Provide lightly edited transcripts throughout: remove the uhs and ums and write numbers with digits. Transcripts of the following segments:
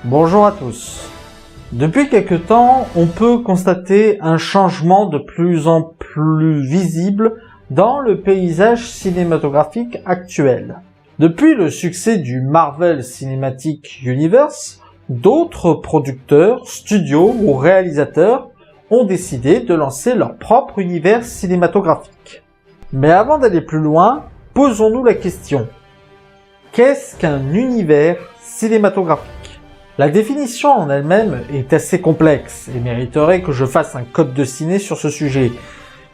Bonjour à tous. Depuis quelque temps, on peut constater un changement de plus en plus visible dans le paysage cinématographique actuel. Depuis le succès du Marvel Cinematic Universe, d'autres producteurs, studios ou réalisateurs ont décidé de lancer leur propre univers cinématographique. Mais avant d'aller plus loin, posons-nous la question. Qu'est-ce qu'un univers cinématographique ? La définition en elle-même est assez complexe et mériterait que je fasse un code de ciné sur ce sujet.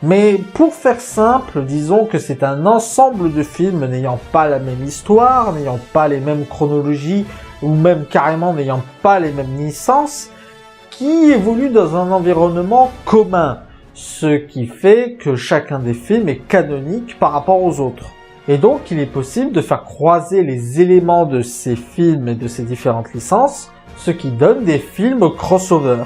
Mais pour faire simple, disons que c'est un ensemble de films n'ayant pas la même histoire, n'ayant pas les mêmes chronologies ou même carrément n'ayant pas les mêmes licences, qui évoluent dans un environnement commun, ce qui fait que chacun des films est canonique par rapport aux autres. Et donc, il est possible de faire croiser les éléments de ces films et de ces différentes licences, ce qui donne des films crossover.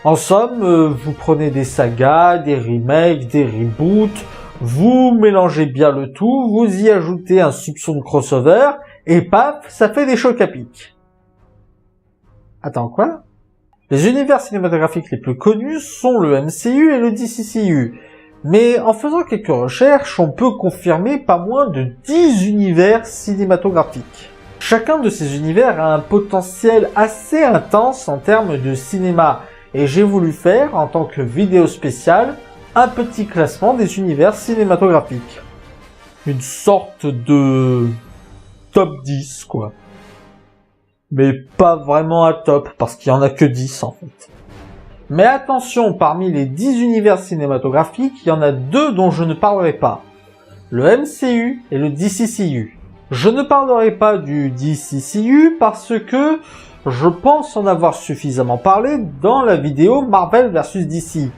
En somme, vous prenez des sagas, des remakes, des reboots, vous mélangez bien le tout, vous y ajoutez un soupçon de crossover, et paf, ça fait des chocs à pic. Attends, quoi ? Les univers cinématographiques les plus connus sont le MCU et le DCCU. Mais en faisant quelques recherches, on peut confirmer pas moins de 10 univers cinématographiques. Chacun de ces univers a un potentiel assez intense en termes de cinéma, et j'ai voulu faire, en tant que vidéo spéciale, un petit classement des univers cinématographiques. Une sorte de top 10, quoi. Mais pas vraiment un top, parce qu'il y en a que 10 en fait. Mais attention, parmi les 10 univers cinématographiques, il y en a deux dont je ne parlerai pas. Le MCU et le DCCU. Je ne parlerai pas du DCCU parce que je pense en avoir suffisamment parlé dans la vidéo Marvel vs DC.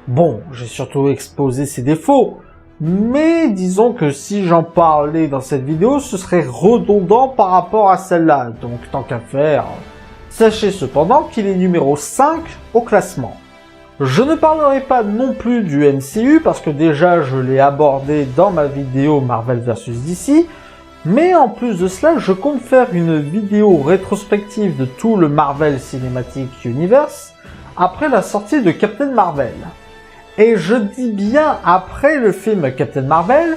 Bon, j'ai surtout exposé ses défauts, mais disons que si j'en parlais dans cette vidéo, ce serait redondant par rapport à celle-là, donc tant qu'à faire... Sachez cependant qu'il est numéro 5 au classement. Je ne parlerai pas non plus du MCU parce que déjà je l'ai abordé dans ma vidéo Marvel vs DC, mais en plus de cela, je compte faire une vidéo rétrospective de tout le Marvel Cinematic Universe après la sortie de Captain Marvel. Et je dis bien après le film Captain Marvel,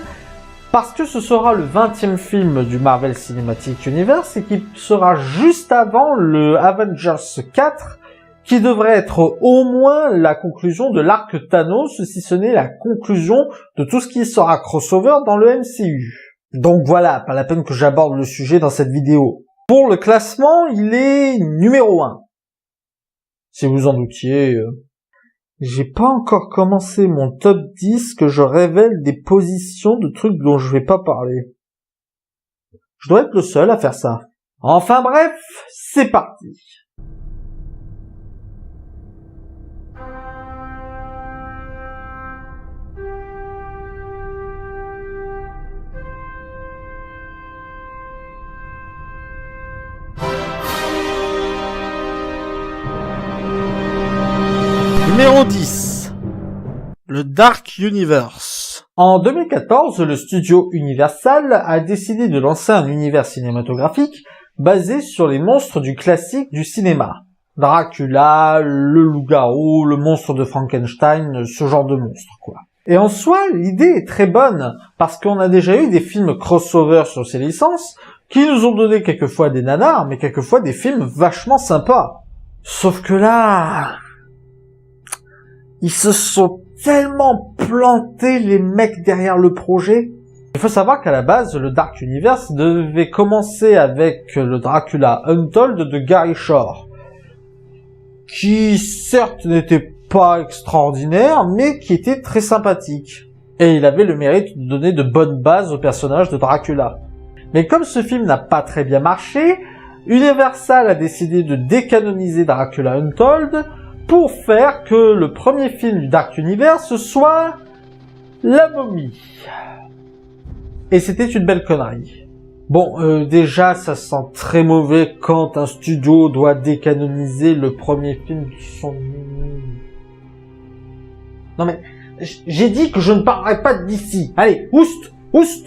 parce que ce sera le 20e film du Marvel Cinematic Universe et qui sera juste avant le Avengers 4, qui devrait être au moins la conclusion de l'arc Thanos, si ce n'est la conclusion de tout ce qui sera crossover dans le MCU. Donc voilà, pas la peine que j'aborde le sujet dans cette vidéo. Pour le classement, il est numéro 1. Si vous en doutiez... J'ai pas encore commencé mon top 10 que je révèle des positions de trucs dont je vais pas parler. Je dois être le seul à faire ça. Enfin bref, c'est parti. Numéro 10. Le Dark Universe. En 2014, le studio Universal a décidé de lancer un univers cinématographique basé sur les monstres du classique du cinéma. Dracula, le loup-garou, le monstre de Frankenstein, ce genre de monstre, quoi. Et en soi, l'idée est très bonne, parce qu'on a déjà eu des films crossover sur ces licences, qui nous ont donné quelquefois des nanars, mais quelquefois des films vachement sympas. Sauf que là... Ils se sont tellement plantés, les mecs derrière le projet. Il faut savoir qu'à la base, le Dark Universe devait commencer avec le Dracula Untold de Gary Shore, qui certes n'était pas extraordinaire, mais qui était très sympathique. Et il avait le mérite de donner de bonnes bases au personnage de Dracula. Mais comme ce film n'a pas très bien marché, Universal a décidé de décanoniser Dracula Untold, pour faire que le premier film du Dark Universe soit La Momie. Et c'était une belle connerie. Bon, déjà, ça sent très mauvais quand un studio doit décanoniser le premier film de son... Non mais, j'ai dit que je ne parlerai pas d'ici. Allez, oust, oust.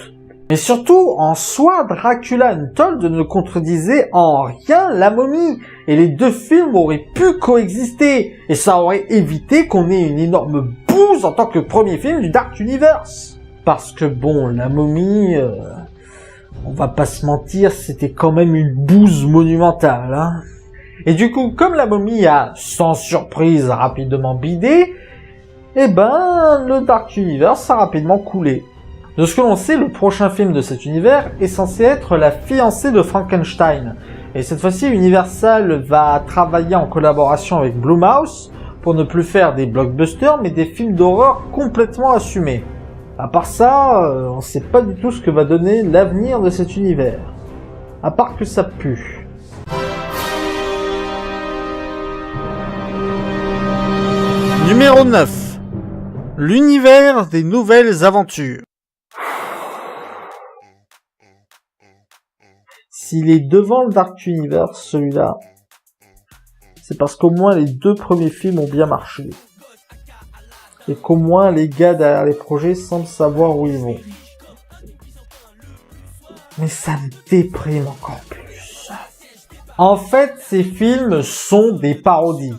Mais surtout, en soi, Dracula Untold ne contredisait en rien La Momie, et les deux films auraient pu coexister, et ça aurait évité qu'on ait une énorme bouse en tant que premier film du Dark Universe. Parce que bon, La Momie, on va pas se mentir, c'était quand même une bouse monumentale, hein. Et du coup, comme La Momie a, sans surprise, rapidement bidé, eh ben, le Dark Universe a rapidement coulé. De ce que l'on sait, le prochain film de cet univers est censé être La fiancée de Frankenstein. Et cette fois-ci, Universal va travailler en collaboration avec Blumhouse pour ne plus faire des blockbusters, mais des films d'horreur complètement assumés. À part ça, on sait pas du tout ce que va donner l'avenir de cet univers. À part que ça pue. Numéro 9. L'univers des nouvelles aventures. S'il est devant le Dark Universe, celui-là, c'est parce qu'au moins les deux premiers films ont bien marché. Et qu'au moins les gars derrière les projets semblent savoir où ils vont. Mais ça me déprime encore plus. En fait, ces films sont des parodies.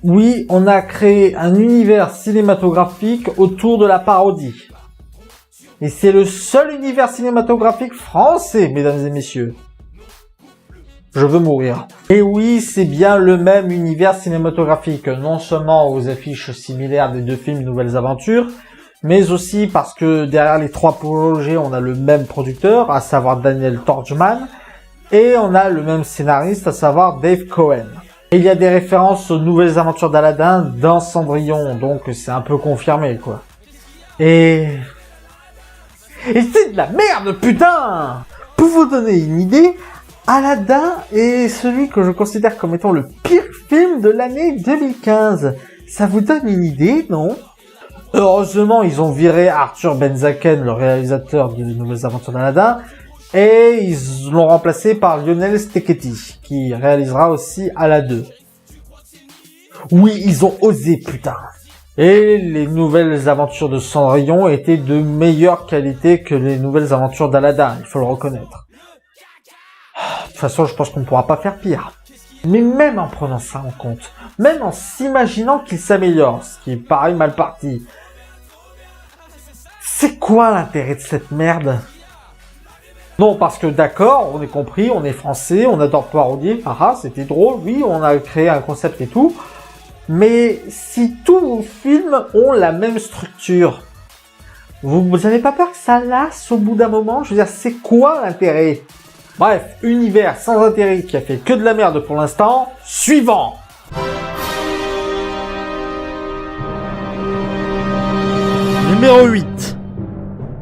Oui, on a créé un univers cinématographique autour de la parodie. Et c'est le seul univers cinématographique français, mesdames et messieurs. Je veux mourir. Et oui, c'est bien le même univers cinématographique, non seulement aux affiches similaires des deux films Nouvelles Aventures, mais aussi parce que derrière les trois projets, on a le même producteur, à savoir Daniel Torgman, et on a le même scénariste, à savoir Dave Cohen. Et il y a des références aux Nouvelles Aventures d'Aladin dans Cendrillon, donc c'est un peu confirmé, quoi. Et c'est de la merde, putain! Pour vous donner une idée, Aladdin est celui que je considère comme étant le pire film de l'année 2015. Ça vous donne une idée, non? Heureusement, ils ont viré Arthur Benzaken, le réalisateur de Nouvelles Aventures d'Aladin, et ils l'ont remplacé par Lionel Steketty, qui réalisera aussi Aladdin 2. Oui, ils ont osé, putain! Et les Nouvelles Aventures de Cendrillon étaient de meilleure qualité que les Nouvelles Aventures d'Aladin, il faut le reconnaître. De toute façon, je pense qu'on ne pourra pas faire pire. Mais même en prenant ça en compte, même en s'imaginant qu'il s'améliore, ce qui est pareil mal parti, c'est quoi l'intérêt de cette merde? Non, parce que d'accord, on est compris, on est français, on adore parodier, haha, c'était drôle, oui, on a créé un concept et tout, mais si tous vos films ont la même structure, vous avez pas peur que ça lasse au bout d'un moment? Je veux dire, c'est quoi l'intérêt? Bref, univers sans intérêt qui a fait que de la merde pour l'instant. Suivant. Numéro 8.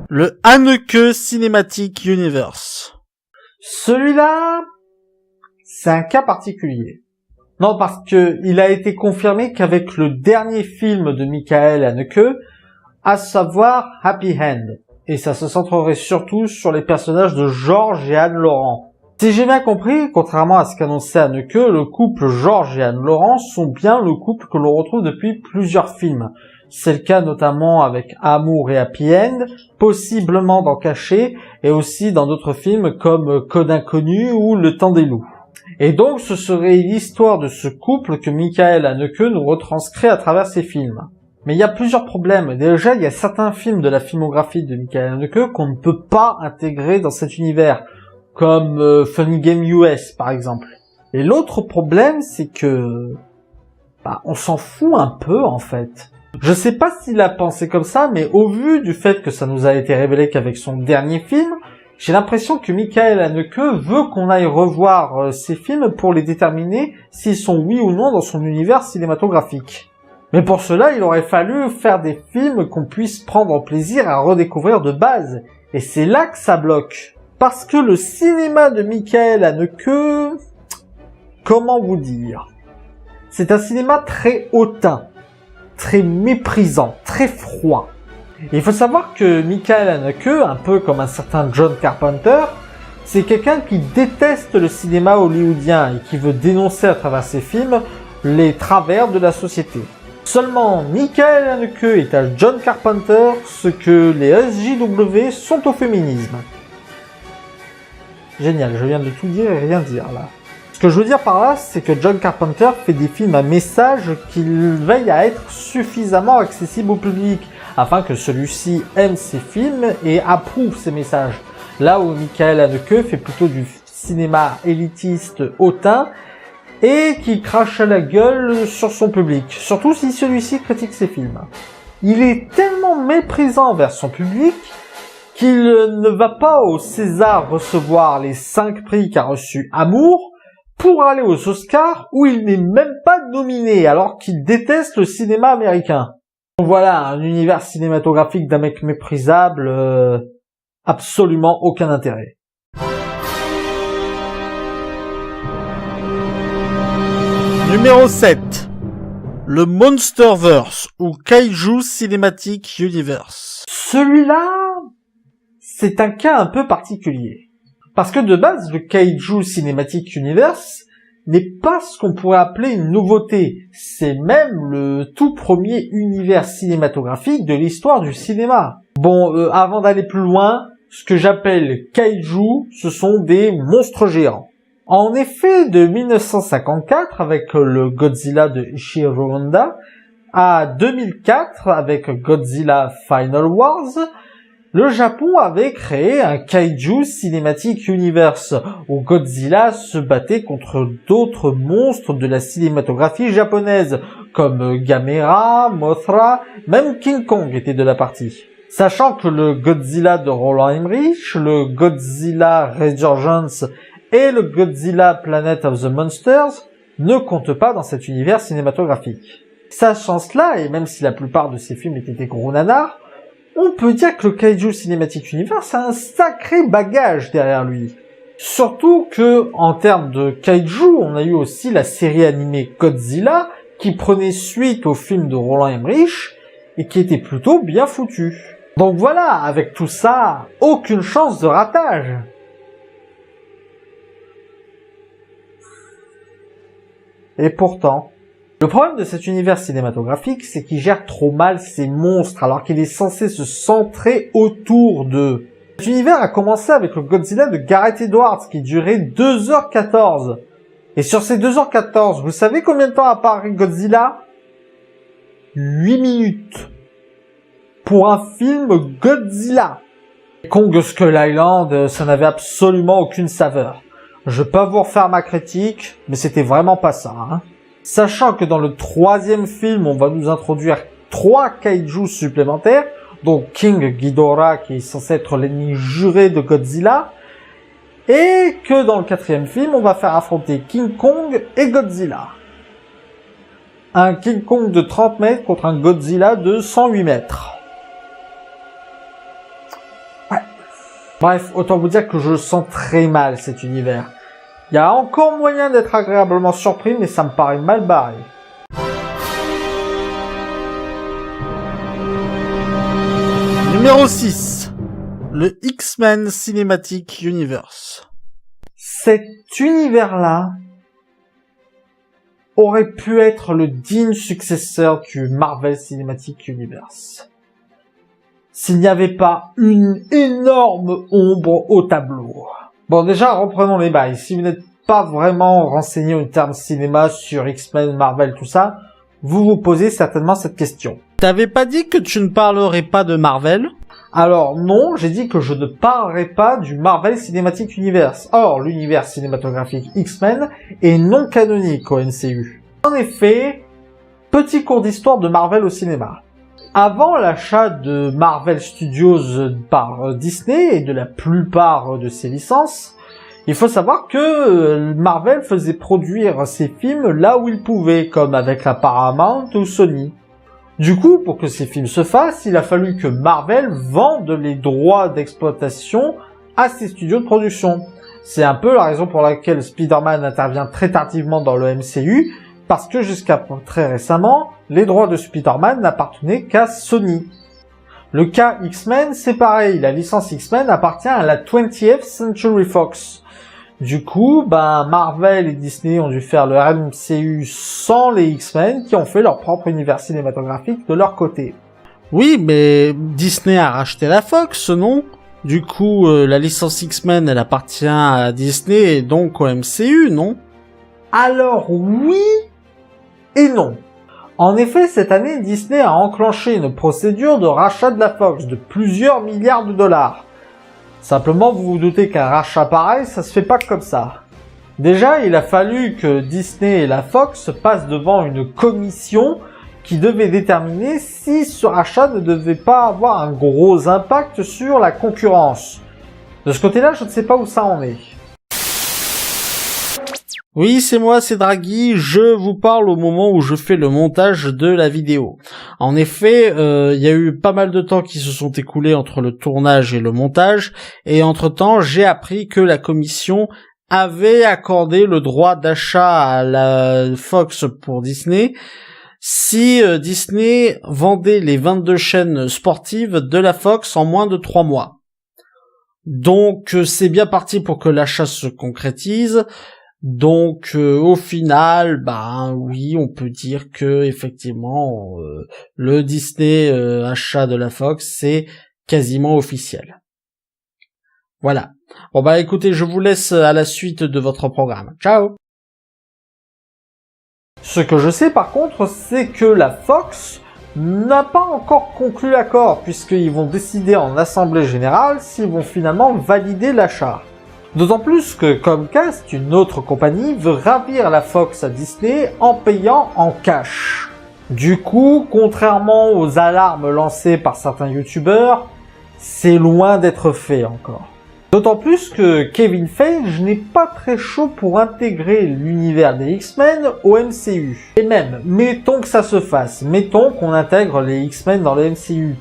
Le Haneke Cinematic Universe. Celui-là, c'est un cas particulier. Non, parce que il a été confirmé qu'avec le dernier film de Michael Haneke, à savoir Happy End, et ça se centrerait surtout sur les personnages de George et Anne Laurent. Si j'ai bien compris, contrairement à ce qu'annonçait Haneke, le couple George et Anne Laurent sont bien le couple que l'on retrouve depuis plusieurs films. C'est le cas notamment avec Amour et Happy End, possiblement dans Caché, et aussi dans d'autres films comme Code Inconnu ou Le Temps des Loups. Et donc ce serait l'histoire de ce couple que Michael Haneke nous retranscrit à travers ses films. Mais il y a plusieurs problèmes. Déjà, il y a certains films de la filmographie de Michael Haneke qu'on ne peut pas intégrer dans cet univers, comme Funny Game US par exemple. Et l'autre problème, c'est que on s'en fout un peu en fait. Je sais pas s'il a pensé comme ça, mais au vu du fait que ça nous a été révélé qu'avec son dernier film, j'ai l'impression que Michael Haneke veut qu'on aille revoir ces films pour les déterminer s'ils sont oui ou non dans son univers cinématographique. Mais pour cela, il aurait fallu faire des films qu'on puisse prendre plaisir à redécouvrir de base. Et c'est là que ça bloque. Parce que le cinéma de Michael Haneke, comment vous dire? C'est un cinéma très hautain, très méprisant, très froid. Et il faut savoir que Michael Haneke, un peu comme un certain John Carpenter, c'est quelqu'un qui déteste le cinéma hollywoodien et qui veut dénoncer à travers ses films les travers de la société. Seulement, Michael Haneke est à John Carpenter ce que les SJW sont au féminisme. Génial, je viens de tout dire et rien dire là. Ce que je veux dire par là, c'est que John Carpenter fait des films à message qu'il veille à être suffisamment accessibles au public, afin que celui-ci aime ses films et approuve ses messages. Là où Michael Haneke fait plutôt du cinéma élitiste hautain, et qui crache à la gueule sur son public, surtout si celui-ci critique ses films. Il est tellement méprisant envers son public qu'il ne va pas au César recevoir les 5 prix qu'a reçu Amour pour aller aux Oscars où il n'est même pas nominé alors qu'il déteste le cinéma américain. Donc voilà, un univers cinématographique d'un mec méprisable, absolument aucun intérêt. Numéro 7. Le Monsterverse ou Kaiju Cinematic Universe. Celui-là, c'est un cas un peu particulier. Parce que de base, le Kaiju Cinematic Universe n'est pas ce qu'on pourrait appeler une nouveauté. C'est même le tout premier univers cinématographique de l'histoire du cinéma. Bon, avant d'aller plus loin, ce que j'appelle Kaiju, ce sont des monstres géants. En effet, de 1954 avec le Godzilla de Ishiro Honda à 2004 avec Godzilla Final Wars, le Japon avait créé un Kaiju Cinematic Universe où Godzilla se battait contre d'autres monstres de la cinématographie japonaise comme Gamera, Mothra, même King Kong était de la partie. Sachant que le Godzilla de Roland Emmerich, le Godzilla Resurgence et le Godzilla Planet of the Monsters ne comptent pas dans cet univers cinématographique. Sachant cela, et même si la plupart de ces films étaient des gros nanars, on peut dire que le Kaiju Cinematic Universe a un sacré bagage derrière lui. Surtout que, en termes de Kaiju, on a eu aussi la série animée Godzilla, qui prenait suite au film de Roland Emmerich, et qui était plutôt bien foutu. Donc voilà, avec tout ça, aucune chance de ratage. Et pourtant, le problème de cet univers cinématographique, c'est qu'il gère trop mal ses monstres alors qu'il est censé se centrer autour d'eux. Cet univers a commencé avec le Godzilla de Gareth Edwards qui durait 2h14. Et sur ces 2h14, vous savez combien de temps a parlé Godzilla ? 8 minutes. Pour un film Godzilla. Kong Skull Island, ça n'avait absolument aucune saveur. Je vais pas vous refaire ma critique, mais c'était vraiment pas ça, hein. Sachant que dans le 3e film, on va nous introduire 3 kaiju supplémentaires, donc King Ghidorah qui est censé être l'ennemi juré de Godzilla, et que dans le 4e film, on va faire affronter King Kong et Godzilla. Un King Kong de 30 mètres contre un Godzilla de 108 mètres. Ouais. Bref, autant vous dire que je sens très mal cet univers. Il y a encore moyen d'être agréablement surpris, mais ça me paraît mal barré. Numéro 6. Le X-Men Cinematic Universe. Cet univers-là aurait pu être le digne successeur du Marvel Cinematic Universe. S'il n'y avait pas une énorme ombre au tableau. Bon, déjà, reprenons les bails. Si vous n'êtes pas vraiment renseigné en termes cinéma sur X-Men, Marvel, tout ça, vous vous posez certainement cette question. T'avais pas dit que tu ne parlerais pas de Marvel ? Alors non, j'ai dit que je ne parlerai pas du Marvel Cinematic Universe. Or, l'univers cinématographique X-Men est non canonique au MCU. En effet, petit cours d'histoire de Marvel au cinéma. Avant l'achat de Marvel Studios par Disney et de la plupart de ses licences, il faut savoir que Marvel faisait produire ses films là où il pouvait, comme avec la Paramount ou Sony. Du coup, pour que ces films se fassent, il a fallu que Marvel vende les droits d'exploitation à ses studios de production. C'est un peu la raison pour laquelle Spider-Man intervient très tardivement dans le MCU, parce que jusqu'à très récemment, les droits de Spider-Man n'appartenaient qu'à Sony. Le cas X-Men, c'est pareil, la licence X-Men appartient à la 20th Century Fox. Du coup, Marvel et Disney ont dû faire le MCU sans les X-Men, qui ont fait leur propre univers cinématographique de leur côté. Oui, mais Disney a racheté la Fox, non? Du coup, la licence X-Men, elle appartient à Disney et donc au MCU, non? Alors oui et non. En effet, cette année, Disney a enclenché une procédure de rachat de la Fox de plusieurs milliards de dollars. Simplement, vous vous doutez qu'un rachat pareil, ça se fait pas comme ça. Déjà, il a fallu que Disney et la Fox passent devant une commission qui devait déterminer si ce rachat ne devait pas avoir un gros impact sur la concurrence. De ce côté-là, je ne sais pas où ça en est. Oui, c'est moi, c'est Draghi, je vous parle au moment où je fais le montage de la vidéo. En effet, il y a eu pas mal de temps qui se sont écoulés entre le tournage et le montage, et entre-temps, j'ai appris que la commission avait accordé le droit d'achat à la Fox pour Disney, si Disney vendait les 22 chaînes sportives de la Fox en moins de 3 mois. Donc c'est bien parti pour que l'achat se concrétise. Donc au final, oui, on peut dire que effectivement le Disney achat de la Fox c'est quasiment officiel. Voilà. Bon écoutez, je vous laisse à la suite de votre programme. Ciao. Ce que je sais par contre, c'est que la Fox n'a pas encore conclu l'accord, puisqu'ils vont décider en assemblée générale s'ils vont finalement valider l'achat. D'autant plus que Comcast, une autre compagnie, veut ravir la Fox à Disney en payant en cash. Du coup, contrairement aux alarmes lancées par certains youtubeurs, c'est loin d'être fait encore. D'autant plus que Kevin Feige n'est pas très chaud pour intégrer l'univers des X-Men au MCU. Et même, mettons que ça se fasse, mettons qu'on intègre les X-Men dans le MCU.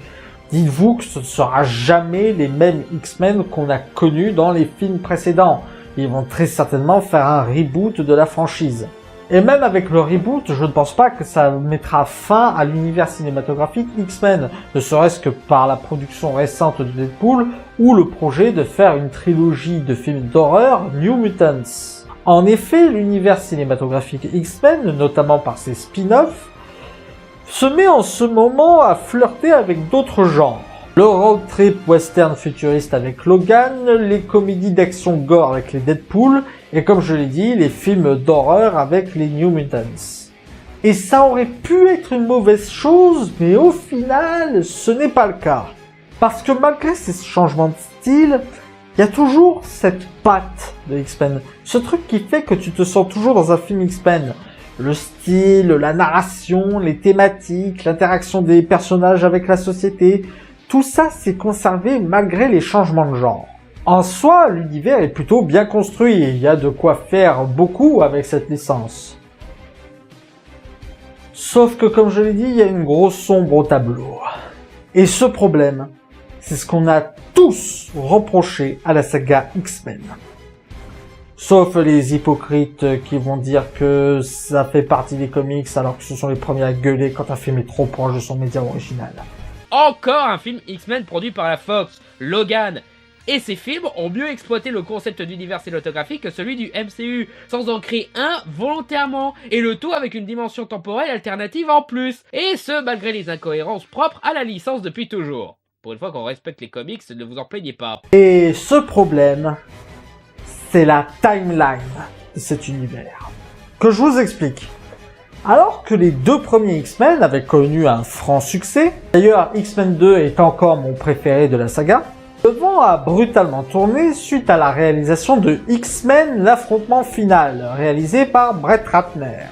Dites-vous que ce ne sera jamais les mêmes X-Men qu'on a connus dans les films précédents. Ils vont très certainement faire un reboot de la franchise. Et même avec le reboot, je ne pense pas que ça mettra fin à l'univers cinématographique X-Men, ne serait-ce que par la production récente de Deadpool ou le projet de faire une trilogie de films d'horreur New Mutants. En effet, l'univers cinématographique X-Men, notamment par ses spin-offs, se met en ce moment à flirter avec d'autres genres. Le road trip western futuriste avec Logan, les comédies d'action gore avec les Deadpool, et comme je l'ai dit, les films d'horreur avec les New Mutants. Et ça aurait pu être une mauvaise chose, mais au final, ce n'est pas le cas. Parce que malgré ces changements de style, il y a toujours cette patte de X-Men. Ce truc qui fait que tu te sens toujours dans un film X-Men. Le style, la narration, les thématiques, l'interaction des personnages avec la société, tout ça s'est conservé malgré les changements de genre. En soi, l'univers est plutôt bien construit et il y a de quoi faire beaucoup avec cette licence. Sauf que comme je l'ai dit, il y a une grosse sombre au tableau. Et ce problème, c'est ce qu'on a tous reproché à la saga X-Men. Sauf les hypocrites qui vont dire que ça fait partie des comics alors que ce sont les premiers à gueuler quand un film est trop proche de son média original. Encore un film X-Men produit par la Fox, Logan. Et ces films ont mieux exploité le concept d'univers cinématographique que celui du MCU, sans en créer un volontairement, et le tout avec une dimension temporelle alternative en plus, et ce malgré les incohérences propres à la licence depuis toujours. Pour une fois qu'on respecte les comics, ne vous en plaignez pas. Et ce problème, c'est la timeline de cet univers. Que je vous explique. Alors que les deux premiers X-Men avaient connu un franc succès, d'ailleurs X-Men 2 est encore mon préféré de la saga, le vent a brutalement tourné suite à la réalisation de X-Men l'affrontement final, réalisé par Brett Ratner,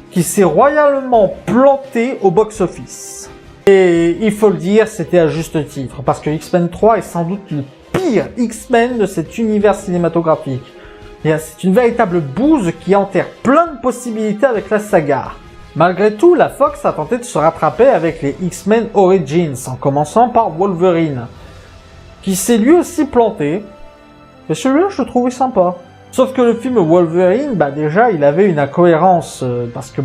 qui s'est royalement planté au box-office. Et il faut le dire, c'était à juste titre, parce que X-Men 3 est sans doute le pire X-Men de cet univers cinématographique. C'est une véritable bouse qui enterre plein de possibilités avec la saga. Malgré tout, la Fox a tenté de se rattraper avec les X-Men Origins, en commençant par Wolverine, qui s'est lui aussi planté, et celui-là je le trouvais sympa. Sauf que le film Wolverine, déjà il avait une incohérence, parce que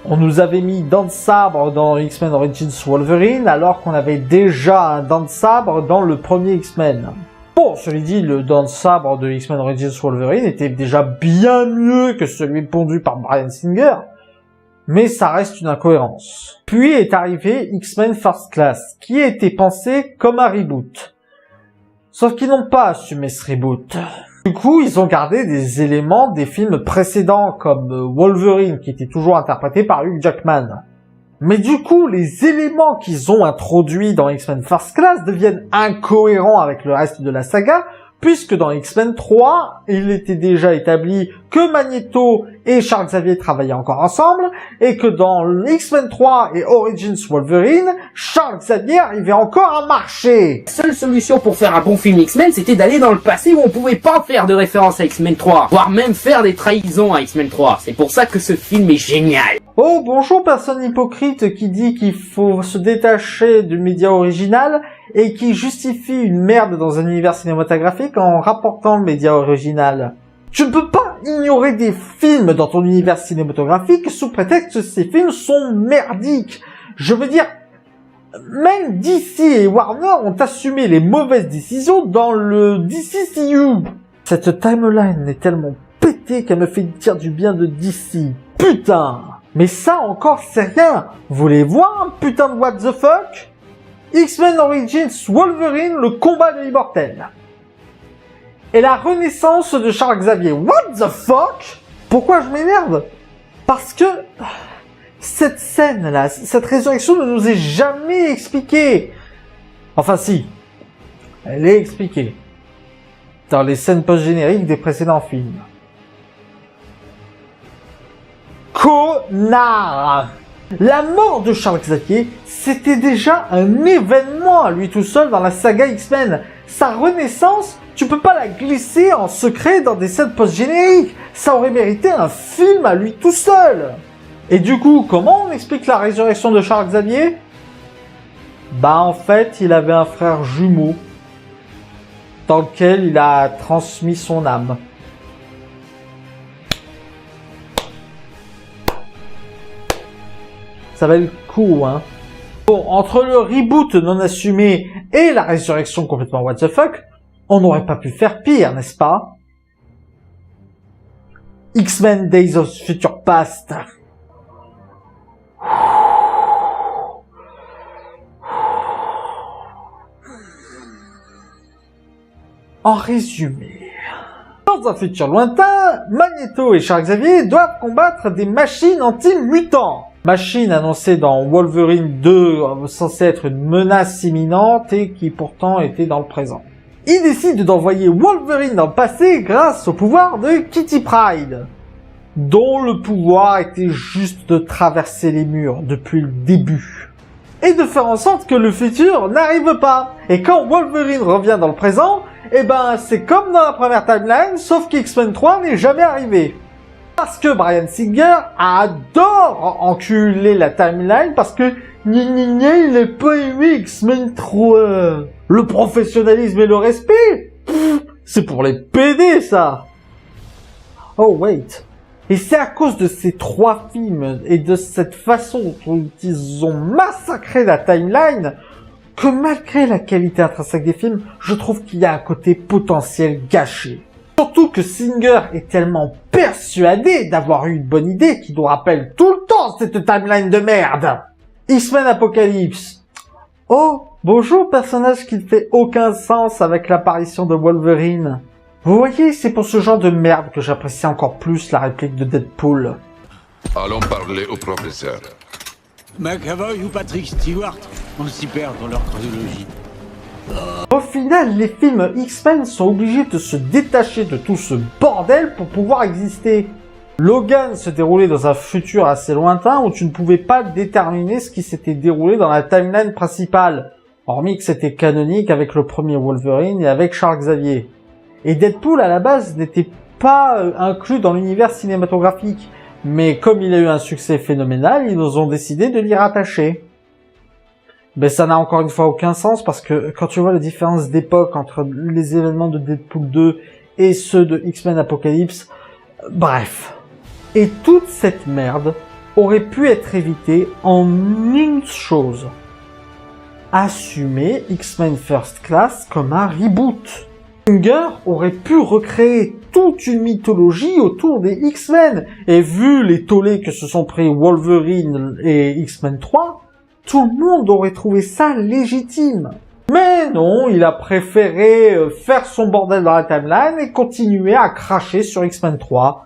on nous avait mis Dents de Sabre dans X-Men Origins Wolverine, alors qu'on avait déjà un Dents de Sabre dans le premier X-Men. Bon, celui dit, le dent de sabre de X-Men Origins Wolverine était déjà bien mieux que celui pondu par Bryan Singer, mais ça reste une incohérence. Puis est arrivé X-Men First Class, qui a été pensé comme un reboot. Sauf qu'ils n'ont pas assumé ce reboot. Du coup, ils ont gardé des éléments des films précédents, comme Wolverine, qui était toujours interprété par Hugh Jackman. Mais du coup, les éléments qu'ils ont introduits dans X-Men First Class deviennent incohérents avec le reste de la saga, puisque dans X-Men 3, il était déjà établi que Magneto et Charles Xavier travaillaient encore ensemble, et que dans X-Men 3 et Origins Wolverine, Charles Xavier arrivait encore à marcher. La seule solution pour faire un bon film X-Men, c'était d'aller dans le passé où on pouvait pas faire de référence à X-Men 3, voire même faire des trahisons à X-Men 3. C'est pour ça que ce film est génial. Oh, bonjour personne hypocrite qui dit qu'il faut se détacher du média original et qui justifie une merde dans un univers cinématographique en rapportant le média original. Tu ne peux pas ignorer des films dans ton univers cinématographique sous prétexte que ces films sont merdiques. Je veux dire, même DC et Warner ont assumé les mauvaises décisions dans le DCCU. Cette timeline est tellement pétée qu'elle me fait dire du bien de DC. Putain! Mais ça encore c'est rien. Vous voulez voir un putain de what the fuck? X-Men Origins Wolverine, le combat de l'immortel. Et la renaissance de Charles Xavier. What the fuck? Pourquoi je m'énerve? Parce que cette scène-là, cette résurrection ne nous est jamais expliquée. Enfin si, elle est expliquée dans les scènes post-génériques des précédents films. Connard! La mort de Charles Xavier, c'était déjà un événement à lui tout seul dans la saga X-Men. Sa renaissance, tu peux pas la glisser en secret dans des scènes post-génériques. Ça aurait mérité un film à lui tout seul. Et du coup, comment on explique la résurrection de Charles Xavier? Bah en fait, il avait un frère jumeau dans lequel il a transmis son âme. Ça va le coup, hein. Bon, entre le reboot non assumé et la résurrection complètement what the fuck, on n'aurait pas pu faire pire, n'est-ce pas? X-Men Days of Future Past. En résumé, dans un futur lointain, Magneto et Charles Xavier doivent combattre des machines anti-mutants. Machine annoncée dans Wolverine 2, censée être une menace imminente et qui pourtant était dans le présent. Ils décident d'envoyer Wolverine dans le passé grâce au pouvoir de Kitty Pryde, dont le pouvoir était juste de traverser les murs depuis le début, et de faire en sorte que le futur n'arrive pas. Et quand Wolverine revient dans le présent, eh ben c'est comme dans la première timeline, sauf qu'X-Men 3 n'est jamais arrivé. Parce que Bryan Singer adore enculer la timeline parce que il n'a pas aimé X-Men 3. Le professionnalisme et le respect, c'est pour les PD ça. Oh wait. Et c'est à cause de ces 3 films et de cette façon dont ils ont massacré la timeline que malgré la qualité intrinsèque des films, je trouve qu'il y a un côté potentiel gâché. Surtout que Singer est tellement persuadé d'avoir eu une bonne idée qu'il nous rappelle tout le temps cette timeline de merde. X-Men Apocalypse. Oh, bonjour personnage qui ne fait aucun sens avec l'apparition de Wolverine. Vous voyez, c'est pour ce genre de merde que j'apprécie encore plus la réplique de Deadpool. Allons parler au professeur. McAvoy ou Patrick Stewart, on s'y perd dans leur chronologie. Au final, les films X-Men sont obligés de se détacher de tout ce bordel pour pouvoir exister. Logan se déroulait dans un futur assez lointain où tu ne pouvais pas déterminer ce qui s'était déroulé dans la timeline principale, hormis que c'était canonique avec le premier Wolverine et avec Charles Xavier. Et Deadpool à la base n'était pas inclus dans l'univers cinématographique, mais comme il a eu un succès phénoménal, ils ont décidé de l'y rattacher. Mais ça n'a encore une fois aucun sens parce que quand tu vois la différence d'époque entre les événements de Deadpool 2 et ceux de X-Men Apocalypse, bref. Et toute cette merde aurait pu être évitée en une chose. Assumer X-Men First Class comme un reboot. Singer aurait pu recréer toute une mythologie autour des X-Men. Et vu les tollés que se sont pris Wolverine et X-Men 3, tout le monde aurait trouvé ça légitime. Mais non, il a préféré faire son bordel dans la timeline et continuer à cracher sur X-Men 3,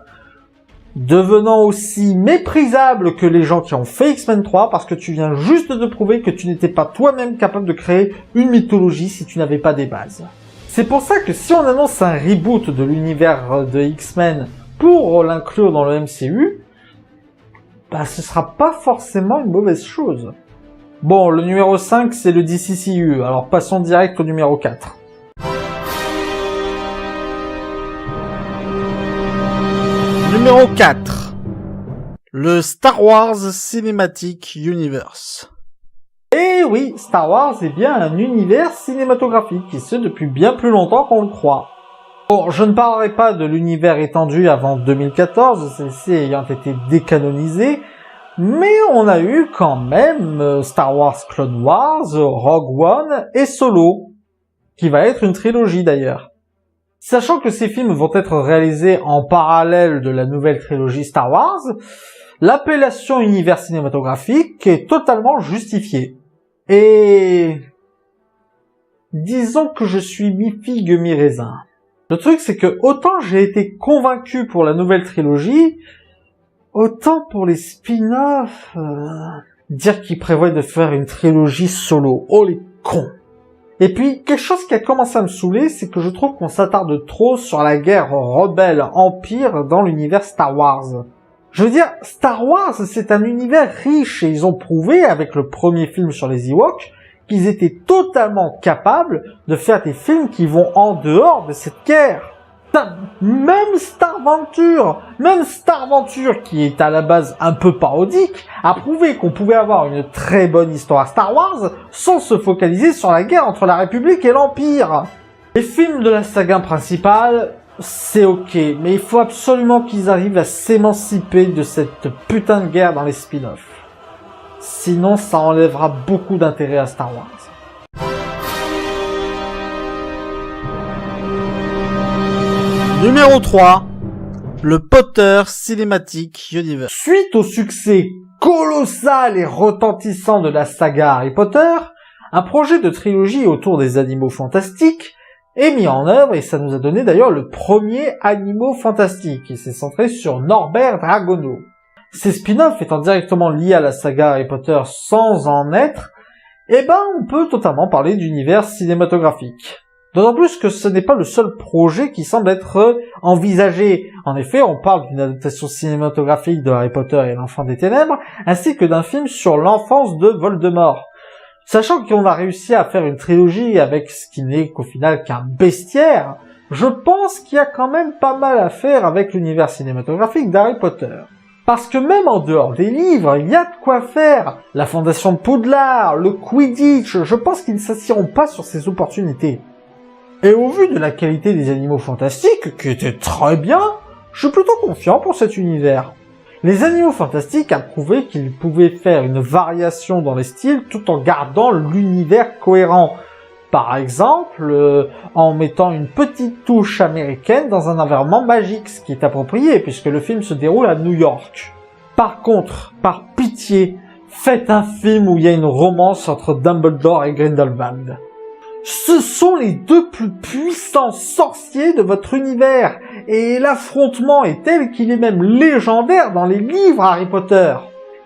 devenant aussi méprisable que les gens qui ont fait X-Men 3 parce que tu viens juste de prouver que tu n'étais pas toi-même capable de créer une mythologie si tu n'avais pas des bases. C'est pour ça que si on annonce un reboot de l'univers de X-Men pour l'inclure dans le MCU, bah ce sera pas forcément une mauvaise chose. Bon, le numéro 5 c'est le DCCU, alors passons direct au numéro 4. Numéro 4. Le Star Wars Cinematic Universe. Et oui, Star Wars est bien un univers cinématographique, et ce depuis bien plus longtemps qu'on le croit. Bon, je ne parlerai pas de l'univers étendu avant 2014, celle-ci ayant été décanonisé, mais on a eu quand même Star Wars Clone Wars, Rogue One et Solo, qui va être une trilogie d'ailleurs. Sachant que ces films vont être réalisés en parallèle de la nouvelle trilogie Star Wars, l'appellation univers cinématographique est totalement justifiée. Et disons que je suis mi-figue mi-raisin. Le truc c'est que autant j'ai été convaincu pour la nouvelle trilogie, autant pour les spin-offs, dire qu'ils prévoient de faire une trilogie Solo, oh les cons. Et puis, quelque chose qui a commencé à me saouler, c'est que je trouve qu'on s'attarde trop sur la guerre rebelle-empire dans l'univers Star Wars. Je veux dire, Star Wars, c'est un univers riche et ils ont prouvé, avec le premier film sur les Ewoks, qu'ils étaient totalement capables de faire des films qui vont en dehors de cette guerre. Même Star Venture, qui est à la base un peu parodique, a prouvé qu'on pouvait avoir une très bonne histoire Star Wars sans se focaliser sur la guerre entre la République et l'Empire. Les films de la saga principale, c'est ok, mais il faut absolument qu'ils arrivent à s'émanciper de cette putain de guerre dans les spin-offs. Sinon, ça enlèvera beaucoup d'intérêt à Star Wars. Numéro 3. Le Potter Cinematic Universe. Suite au succès colossal et retentissant de la saga Harry Potter, un projet de trilogie autour des animaux fantastiques est mis en œuvre et ça nous a donné d'ailleurs le premier Animaux Fantastiques qui s'est centré sur Norbert Dragono. Ces spin-offs étant directement liés à la saga Harry Potter sans en être, on peut totalement parler d'univers cinématographique. D'autant plus que ce n'est pas le seul projet qui semble être envisagé. En effet, on parle d'une adaptation cinématographique de Harry Potter et l'Enfant des Ténèbres, ainsi que d'un film sur l'enfance de Voldemort. Sachant qu'on a réussi à faire une trilogie avec ce qui n'est qu'au final qu'un bestiaire, je pense qu'il y a quand même pas mal à faire avec l'univers cinématographique d'Harry Potter. Parce que même en dehors des livres, il y a de quoi faire. La fondation de Poudlard, le Quidditch, je pense qu'ils ne s'assieront pas sur ces opportunités. Et au vu de la qualité des Animaux Fantastiques, qui était très bien, je suis plutôt confiant pour cet univers. Les Animaux Fantastiques a prouvé qu'ils pouvaient faire une variation dans les styles tout en gardant l'univers cohérent. Par exemple, en mettant une petite touche américaine dans un environnement magique, ce qui est approprié puisque le film se déroule à New York. Par contre, par pitié, faites un film où il y a une romance entre Dumbledore et Grindelwald. Ce sont les deux plus puissants sorciers de votre univers, et l'affrontement est tel qu'il est même légendaire dans les livres Harry Potter.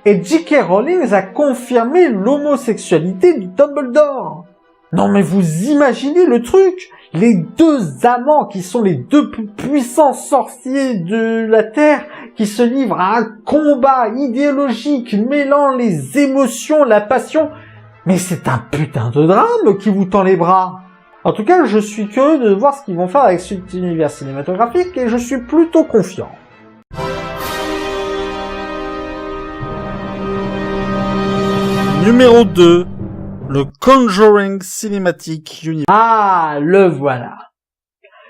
Et J.K. Rowling a confirmé l'homosexualité de Dumbledore. Non mais vous imaginez le truc? Les deux amants qui sont les deux plus puissants sorciers de la Terre qui se livrent à un combat idéologique mêlant les émotions, la passion. Mais c'est un putain de drame qui vous tend les bras. En tout cas, je suis curieux de voir ce qu'ils vont faire avec cet univers cinématographique et je suis plutôt confiant. Numéro 2. Le Conjuring Cinematic Universe. Ah, le voilà.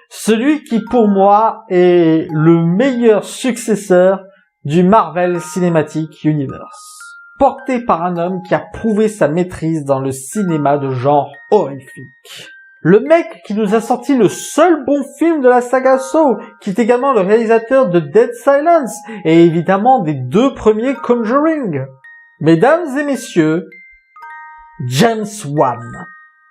Celui qui pour moi est le meilleur successeur du Marvel Cinematic Universe. Porté par un homme qui a prouvé sa maîtrise dans le cinéma de genre horrifique. Le mec qui nous a sorti le seul bon film de la saga Saw, qui est également le réalisateur de Dead Silence, et évidemment des 2 premiers Conjuring. Mesdames et messieurs, James Wan.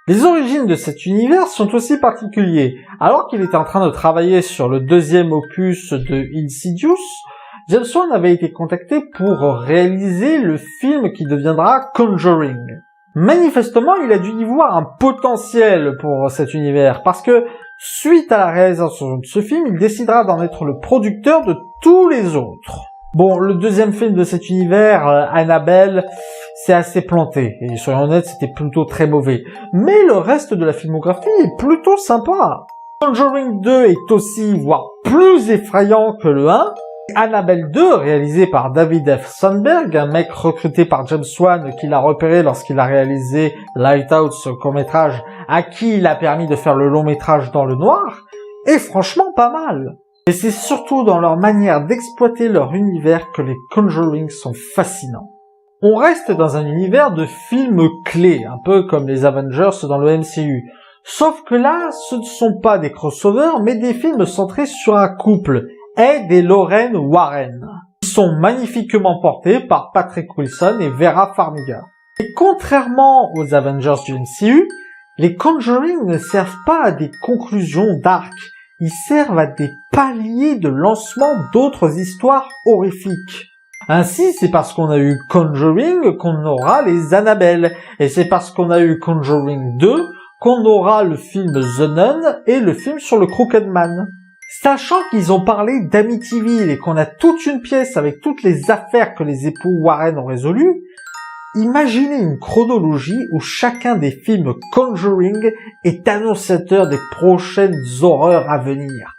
Les origines de cet univers sont aussi particuliers. Alors qu'il était en train de travailler sur le 2e opus de Insidious, James Wan avait été contacté pour réaliser le film qui deviendra Conjuring. Manifestement, il a dû y voir un potentiel pour cet univers, parce que, suite à la réalisation de ce film, il décidera d'en être le producteur de tous les autres. Bon, le 2e film de cet univers, Annabelle, c'est assez planté, et soyons honnêtes, c'était plutôt très mauvais. Mais le reste de la filmographie est plutôt sympa. Conjuring 2 est aussi, voire plus effrayant que le 1, Annabelle 2, réalisé par David F. Sandberg, un mec recruté par James Wan qui l'a repéré lorsqu'il a réalisé Lighthouse, ce court-métrage, à qui il a permis de faire le long-métrage Dans le Noir, est franchement pas mal. Et c'est surtout dans leur manière d'exploiter leur univers que les Conjuring sont fascinants. On reste dans un univers de films clés, un peu comme les Avengers dans le MCU. Sauf que là, ce ne sont pas des crossovers, mais des films centrés sur un couple, Ed et Lorraine Warren. Ils sont magnifiquement portés par Patrick Wilson et Vera Farmiga. Et contrairement aux Avengers du MCU, les Conjuring ne servent pas à des conclusions d'arc. Ils servent à des paliers de lancement d'autres histoires horrifiques. Ainsi, c'est parce qu'on a eu Conjuring qu'on aura les Annabelle, et c'est parce qu'on a eu Conjuring 2 qu'on aura le film The Nun et le film sur le Crooked Man. Sachant qu'ils ont parlé d'Amityville et qu'on a toute une pièce avec toutes les affaires que les époux Warren ont résolues, imaginez une chronologie où chacun des films Conjuring est annonciateur des prochaines horreurs à venir.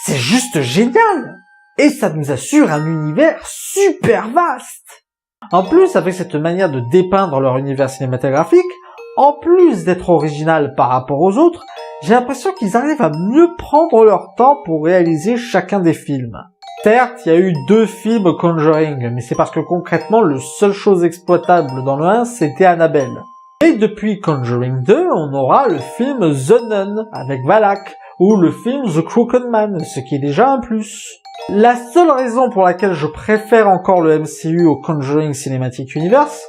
C'est juste génial! Et ça nous assure un univers super vaste! En plus, avec cette manière de dépeindre leur univers cinématographique, en plus d'être original par rapport aux autres, j'ai l'impression qu'ils arrivent à mieux prendre leur temps pour réaliser chacun des films. Certes, il y a eu 2 films Conjuring, mais c'est parce que concrètement, la seule chose exploitable dans le 1, c'était Annabelle. Et depuis Conjuring 2, on aura le film The Nun, avec Valak, ou le film The Crooked Man, ce qui est déjà un plus. La seule raison pour laquelle je préfère encore le MCU au Conjuring Cinematic Universe,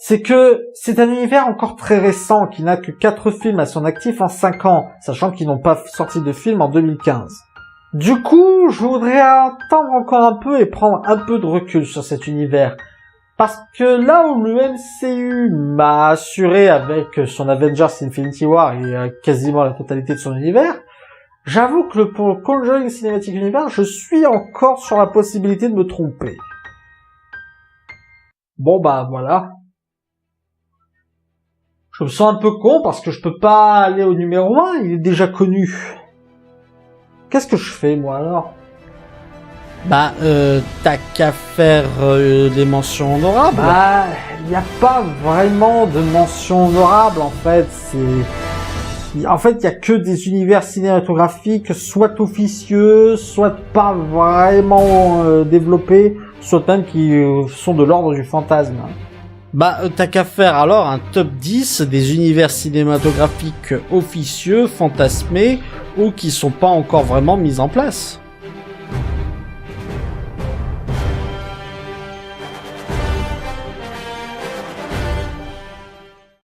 c'est que c'est un univers encore très récent qui n'a que 4 films à son actif en 5 ans, sachant qu'ils n'ont pas sorti de film en 2015. Du coup, je voudrais attendre encore un peu et prendre un peu de recul sur cet univers. Parce que là où le MCU m'a assuré avec son Avengers Infinity War et quasiment la totalité de son univers, j'avoue que pour le Conjuring Cinematic Universe, je suis encore sur la possibilité de me tromper. Bon bah voilà. Je me sens un peu con parce que je peux pas aller au numéro 1, il est déjà connu. Qu'est-ce que je fais, moi, alors? Bah, t'as qu'à faire les mentions honorables. Bah, y a pas vraiment de mentions honorables, en fait. En fait, il y a que des univers cinématographiques, soit officieux, soit pas vraiment développés, soit même qui sont de l'ordre du fantasme. Bah, t'as qu'à faire alors un top 10 des univers cinématographiques officieux, fantasmés, ou qui sont pas encore vraiment mis en place.